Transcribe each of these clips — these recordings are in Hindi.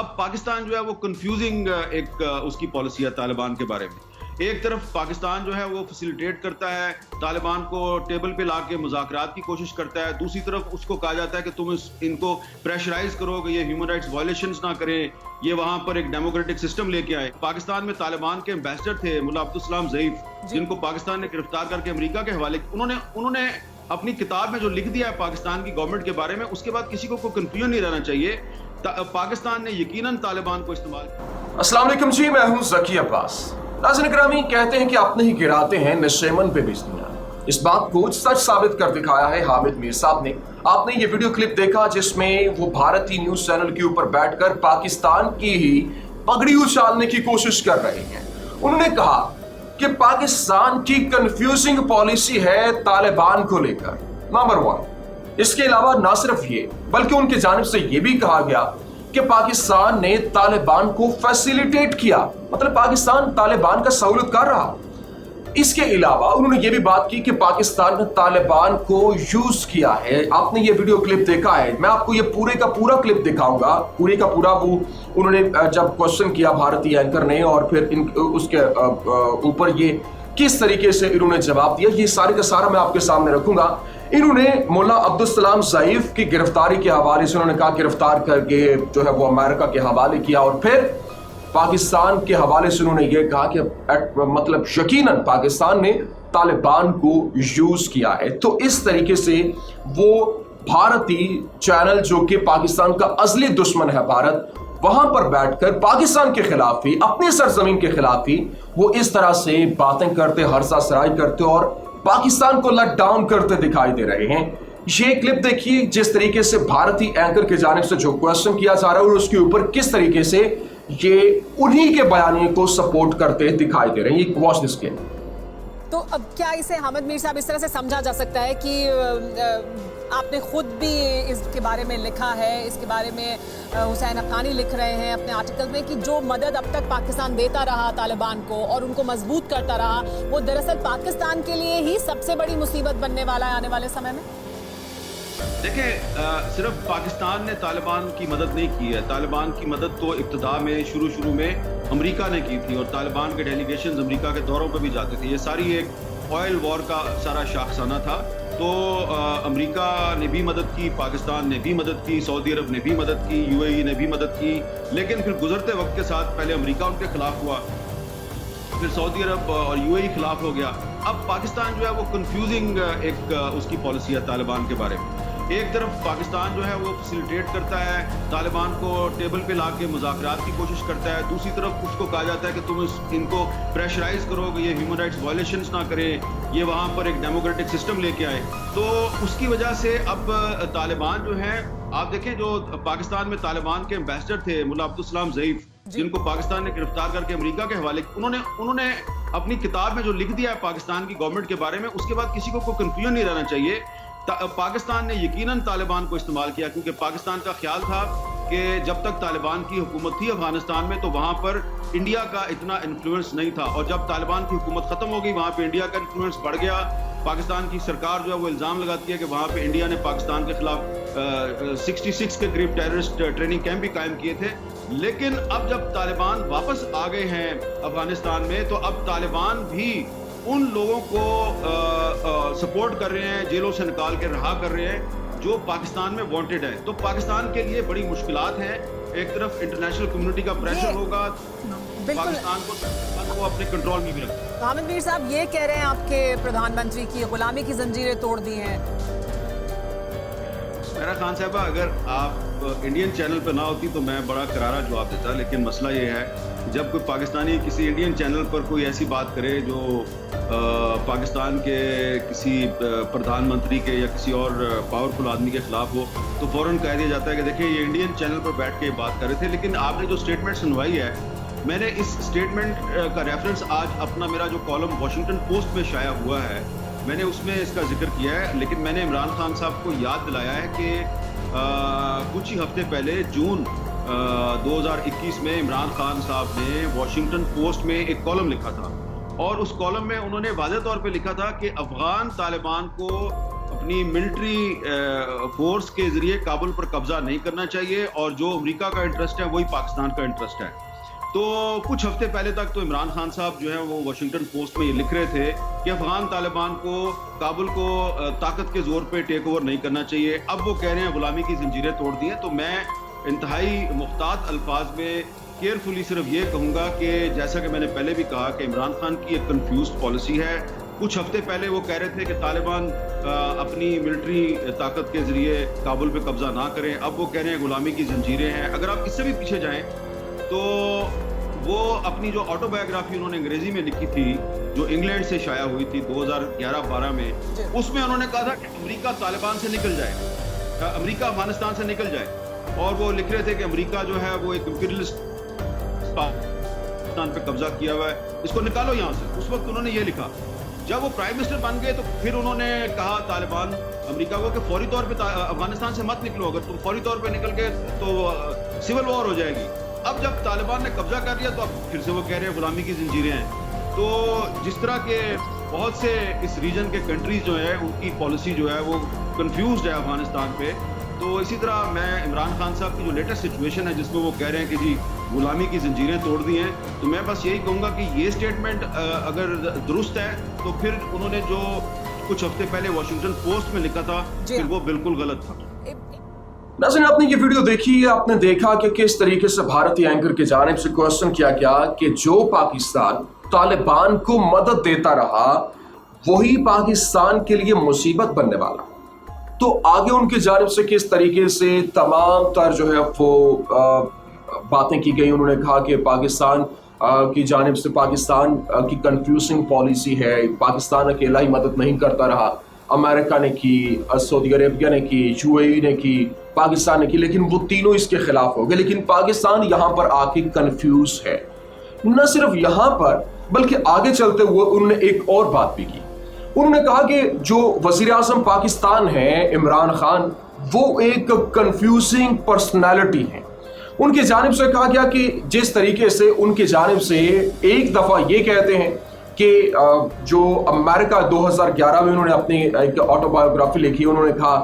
अब पाकिस्तान जो है वो कंफ्यूजिंग एक उसकी पॉलिसी है तालिबान के बारे में। एक तरफ पाकिस्तान जो है वो फैसिलिटेट करता है, तालिबान को टेबल पे लाके मुज़ाकरात की कोशिश करता है। दूसरी तरफ उसको कहा जाता है कि तुम इनको प्रेशराइज करो कि ये ह्यूमन राइट्स वायलेशंस ना करें, ये वहां पर एक डेमोक्रेटिक सिस्टम लेके आए। पाकिस्तान में तालिबान के एम्बेसडर थे मुल्ला अब्दुल सलाम ज़ईफ, जिनको पाकिस्तान ने गिरफ्तार करके अमेरिका के हवाले, उन्होंने अपनी किताब में जो लिख दिया है पाकिस्तान की गवर्नमेंट के बारे में, उसके बाद किसी को कोई कंफ्यूजन नहीं रहना चाहिए। पाकिस्तान ने यकीनन तालिबान को इस्तेमाल किया। अस्सलाम वालेकुम जी, मैं हूं ज़की अब्बास। नाज़रीन करामी, कहते हैं कि अपने ही गिराते हैं नशेमन पे बिजलियां। इस बात को सच साबित कर दिखाया है हामिद मीर साहब ने। आपने ये वीडियो क्लिप देखा जिसमें वो भारतीय न्यूज चैनल के ऊपर बैठकर पाकिस्तान की ही पगड़ी उछालने की कोशिश कर रहे हैं। उन्होंने कहा कि पाकिस्तान की कंफ्यूजिंग पॉलिसी है तालिबान को लेकर, नंबर 1। इसके अलावा ना सिर्फ ये, बल्कि उनकी जानिब से ये भी कहा गया कि पाकिस्तान ने तालिबान को फैसिलिटेट किया, मतलब पाकिस्तान तालिबान का सहूलत कर रहा। इसके अलावा उन्होंने ये भी बात की कि पाकिस्तान ने तालिबान को यूज किया है। आपने ये वीडियो क्लिप देखा है, मैं आपको ये पूरे का पूरा क्लिप दिखाऊंगा, पूरे का पूरा। वो उन्होंने जब क्वेश्चन किया भारतीय एंकर ने और फिर उसके ऊपर ये किस तरीके से इन्होंने जवाब दिया, ये सारे का सारा मैं आपके सामने रखूंगा। इन्होंने मुल्ला अब्दुल सलाम ज़ईफ की गिरफ्तारी के हवाले से उन्होंने कहा गिरफ्तार करके जो है वो अमेरिका के हवाले किया, और फिर पाकिस्तान के हवाले से उन्होंने ये कहा कि मतलब यकीनन पाकिस्तान ने तालिबान को यूज किया है। तो इस तरीके से वो भारतीय चैनल जो कि पाकिस्तान का अज़ली दुश्मन है भारत, वहां पर बैठकर पाकिस्तान के खिलाफ ही, अपनी सरजमीन के खिलाफ ही वो इस तरह से बातें करते, हर्षा सराय करते और पाकिस्तान को लट डाउन करते दिखाई दे रहे हैं। ये क्लिप देखिए जिस तरीके से भारतीय एंकर के जानिब से जो क्वेश्चन किया जा रहा है और उसके ऊपर किस तरीके से ये उन्हीं के बयानिए को सपोर्ट करते दिखाई दे रहे हैं। ये वॉच दिस क्लिप। तो अब क्या इसे हामिद मीर साहब इस तरह से समझा जा सकता है कि आपने खुद भी इसके बारे में लिखा है, इसके बारे में हुसैन अफगानी लिख रहे हैं अपने आर्टिकल में कि जो मदद अब तक पाकिस्तान देता रहा तालिबान को और उनको मजबूत करता रहा, वो दरअसल पाकिस्तान के लिए ही सबसे बड़ी मुसीबत बनने वाला है आने वाले समय में? देखिए, सिर्फ पाकिस्तान ने तालिबान की मदद नहीं की है। तालिबान की मदद तो इब्तिदा में शुरू में अमेरिका ने की थी और तालिबान के डेलीगेशंस अमेरिका के दौरों पर भी जाते थे। ये सारी एक ऑयल वॉर का सारा शाखसाना था। तो अमेरिका ने भी मदद की, पाकिस्तान ने भी मदद की, सऊदी अरब ने भी मदद की, यूएई ने भी मदद की। लेकिन फिर गुजरते वक्त के साथ पहले अमेरिका उनके खिलाफ हुआ, फिर सऊदी अरब और यूएई खिलाफ हो गया। अब पाकिस्तान जो है वो कंफ्यूजिंग एक उसकी पॉलिसी है तालिबान के बारे में। एक तरफ पाकिस्तान जो है वो फैसिलिटेट करता है, तालिबान को टेबल पे लाके मुज़ाकरात की कोशिश करता है। दूसरी तरफ उसको कहा जाता है कि तुम इनको प्रेशराइज करो कि ये ह्यूमन राइट्स वायलेशंस ना करें, ये वहाँ पर एक डेमोक्रेटिक सिस्टम लेके आए। तो उसकी वजह से अब तालिबान जो है, आप देखें जो पाकिस्तान में तालिबान के एम्बेसडर थे मुल्ला अब्दुल सलाम ज़ईफ, जिनको पाकिस्तान ने गिरफ्तार करके अमेरिका के हवाले, उन्होंने अपनी किताब में जो लिख दिया है पाकिस्तान की गवर्नमेंट के बारे में, उसके बाद किसी को कोई कंफ्यूजन नहीं रहना चाहिए। पाकिस्तान ने यकीनन तालिबान को इस्तेमाल किया, क्योंकि पाकिस्तान का ख्याल था कि जब तक तालिबान की हुकूमत थी अफगानिस्तान में तो वहाँ पर इंडिया का इतना इन्फ्लुएंस नहीं था, और जब तालिबान की हुकूमत ख़त्म हो गई वहाँ पे इंडिया का इन्फ्लुएंस बढ़ गया। पाकिस्तान की सरकार जो है वो इल्ज़ाम लगाती है कि वहाँ पे इंडिया ने पाकिस्तान के खिलाफ 66 के करीब टेररिस्ट ट्रेनिंग कैंप भी कायम किए थे। लेकिन अब जब तालिबान वापस आ गए हैं अफगानिस्तान में, तो अब तालिबान भी उन लोगों को सपोर्ट कर रहे हैं, जेलों से निकाल के रहा कर रहे हैं जो पाकिस्तान में वांटेड है। तो पाकिस्तान के लिए बड़ी मुश्किलात हैं। एक तरफ इंटरनेशनल कम्युनिटी का प्रेशर होगा पाकिस्तान को अपने कंट्रोल में भी रखना। हामिद मीर साहब ये कह रहे हैं आपके प्रधानमंत्री की गुलामी की जंजीरें तोड़ दी हैं। मेरा खान साहबा, अगर आप इंडियन चैनल पर ना होती तो मैं बड़ा करारा जवाब देता, लेकिन मसला ये है जब कोई पाकिस्तानी किसी इंडियन चैनल पर कोई ऐसी बात करे जो पाकिस्तान के किसी प्रधानमंत्री के या किसी और पावरफुल आदमी के खिलाफ हो, तो फौरन कह दिया जाता है कि देखिए ये इंडियन चैनल पर बैठ के बात कर रहे थे। लेकिन आपने जो स्टेटमेंट सुनवाई है, मैंने इस स्टेटमेंट का रेफरेंस आज अपना मेरा जो कॉलम वॉशिंगटन पोस्ट में शाया हुआ है, मैंने उसमें इसका जिक्र किया है। लेकिन मैंने इमरान खान साहब को याद दिलाया है कि कुछ ही हफ्ते पहले जून 2021 में इमरान खान साहब ने वॉशिंगटन पोस्ट में एक कॉलम लिखा था, और उस कॉलम में उन्होंने वाज़ेह तौर पे लिखा था कि अफगान तालिबान को अपनी मिलिट्री फोर्स के जरिए काबुल पर कब्जा नहीं करना चाहिए और जो अमेरिका का इंटरेस्ट है वही पाकिस्तान का इंटरेस्ट है। तो कुछ हफ्ते पहले तक तो इमरान खान साहब जो है वो वाशिंगटन पोस्ट में ये लिख रहे थे कि अफगान तालिबान को काबुल को ताकत के जोर पे टेक ओवर नहीं करना चाहिए। अब वो कह रहे हैं गुलामी की जंजीरें तोड़ दी हैं। तो मैं इंतहाई मुख्तात अल्फाज में केयरफुली सिर्फ ये कहूँगा कि जैसा कि मैंने पहले भी कहा कि इमरान खान की एक कन्फ्यूज्ड पॉलिसी है। कुछ हफ्ते पहले वो कह रहे थे कि तालिबान अपनी मिलिट्री ताकत के जरिए काबुल पे कब्जा ना करें, अब वो कह रहे हैं गुलामी की जंजीरें हैं। अगर आप इससे भी पीछे जाएं तो वो अपनी जो ऑटोबायोग्राफी उन्होंने अंग्रेजी में लिखी थी जो इंग्लैंड से शाया हुई थी 2011-12 में, उसमें उन्होंने कहा था कि अमेरिका तालिबान से निकल जाए, अमेरिका अफगानिस्तान से निकल जाए। और वो लिख रहे थे कि अमेरिका जो है वो एक इंपीरियलिस्ट पाकिस्तान पे कब्जा किया हुआ है, इसको निकालो यहाँ से। उस वक्त उन्होंने ये लिखा। जब वो प्राइम मिनिस्टर बन गए तो फिर उन्होंने कहा तालिबान अमेरिका को कि फौरी तौर पे अफगानिस्तान से मत निकलो, अगर तुम फौरी तौर पे निकल गए तो सिविल वॉर हो जाएगी। अब जब तालिबान ने कब्जा कर लिया तो अब फिर से वो कह रहे हैं गुलामी की जंजीरें हैं। तो जिस तरह के बहुत से इस रीजन के कंट्रीज जो है उनकी पॉलिसी जो है वो कंफ्यूज्ड है अफगानिस्तान पे। तो इसी तरह मैं इमरान खान साहब की जो लेटेस्ट सिचुएशन है जिसमें वो कह रहे हैं कि जी गुलामी की जंजीरें तोड़ दी हैं, तो मैं बस यही कहूँगा कि ये स्टेटमेंट अगर दुरुस्त है तो फिर उन्होंने जो कुछ हफ्ते पहले वॉशिंगटन पोस्ट में लिखा था फिर वो बिल्कुल गलत था। नाज़रीन, आपने ये वीडियो देखी, आपने देखा कि किस तरीके से भारतीय एंकर की जानिब से क्वेश्चन किया गया कि जो पाकिस्तान तालिबान को मदद देता रहा वही पाकिस्तान के लिए मुसीबत बनने वाला। तो आगे उनकी जानिब से किस तरीके से तमाम तर जो है वो बातें की गई। उन्होंने कहा कि पाकिस्तान की जानिब से पाकिस्तान की कंफ्यूजिंग पॉलिसी है, पाकिस्तान अकेला ही मदद नहीं करता रहा, अमेरिका ने की, सऊदी अरेबिया ने की, यूएई ने की, पाकिस्तान ने की, लेकिन वो तीनों इसके खिलाफ हो गए। लेकिन पाकिस्तान यहाँ पर आके कंफ्यूज है। न सिर्फ यहाँ पर बल्कि आगे चलते हुए उन्होंने एक और बात भी की। उन्होंने कहा कि जो वजीर आज़म पाकिस्तान है इमरान खान, वो एक कंफ्यूजिंग पर्सनैलिटी है। उनकी जानिब से कहा गया कि जिस तरीके से उनकी जानिब से एक दफ़ा ये कहते हैं कि जो अमेरिका 2011 में उन्होंने अपनी एक ऑटोबायोग्राफी लिखी, उन्होंने कहा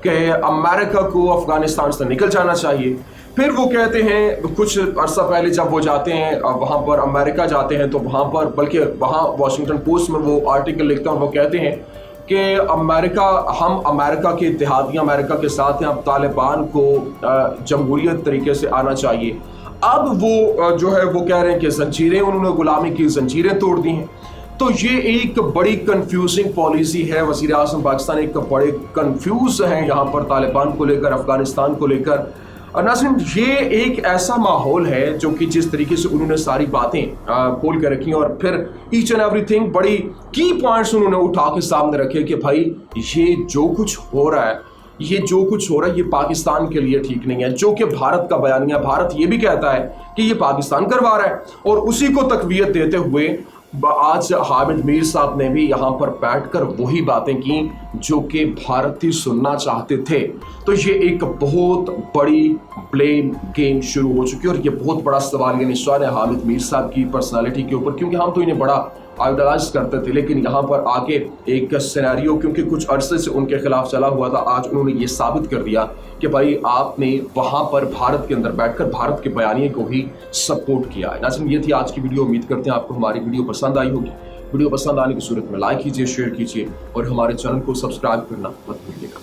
कि अमेरिका को अफगानिस्तान से निकल जाना चाहिए। फिर वो कहते हैं कुछ अर्सा पहले जब वो जाते हैं वहाँ पर अमेरिका जाते हैं तो वहाँ पर बल्कि वहाँ वॉशिंगटन पोस्ट में वो आर्टिकल लिखते हैं और वो कहते हैं कि हम अमेरिका के इत्तेहादी अमेरिका के साथ हैं, अब तालिबान को जमहूरियत तरीके से आना चाहिए। अब वो जो है वो कह रहे हैं कि जंजीरें, उन्होंने गुलामी की जंजीरें तोड़ दी हैं। तो ये एक बड़ी कंफ्यूजिंग पॉलिसी है। वज़ीर आज़म पाकिस्तान एक बड़े कंफ्यूज हैं यहाँ पर तालिबान को लेकर, अफगानिस्तान को लेकर। नाज़रीन, ये एक ऐसा माहौल है जो कि जिस तरीके से उन्होंने सारी बातें खोल कर रखी और फिर ईच एंड एवरीथिंग बड़ी की पॉइंट्स उन्होंने उठा के सामने रखे कि भाई ये जो कुछ हो रहा है ये पाकिस्तान के लिए ठीक नहीं है। जो कि भारत का बयानिया, भारत ये भी कहता है कि ये पाकिस्तान करवा रहा है और उसी को तकवीयत देते हुए आज हामिद मीर साहब ने भी यहाँ पर बैठकर वही बातें की जो कि भारतीय सुनना चाहते थे। तो ये एक बहुत बड़ी ब्लेम गेम शुरू हो चुकी है और ये बहुत बड़ा सवाल ये निशान है हामिद मीर साहब की पर्सनालिटी के ऊपर, क्योंकि हम तो इन्हें बड़ा आइडलाइज करते थे, लेकिन यहाँ पर आके एक सिनेरियो क्योंकि कुछ अरसे से उनके खिलाफ चला हुआ था, आज उन्होंने ये साबित कर दिया कि भाई आपने वहाँ पर भारत के अंदर बैठकर भारत के बयानिए को ही सपोर्ट किया है। नाज़रीन, ये थी आज की वीडियो। उम्मीद करते हैं आपको हमारी वीडियो पसंद आई होगी। वीडियो पसंद आने की सूरत में लाइक कीजिए, शेयर कीजिए और हमारे चैनल को सब्सक्राइब करना मत भूलिएगा।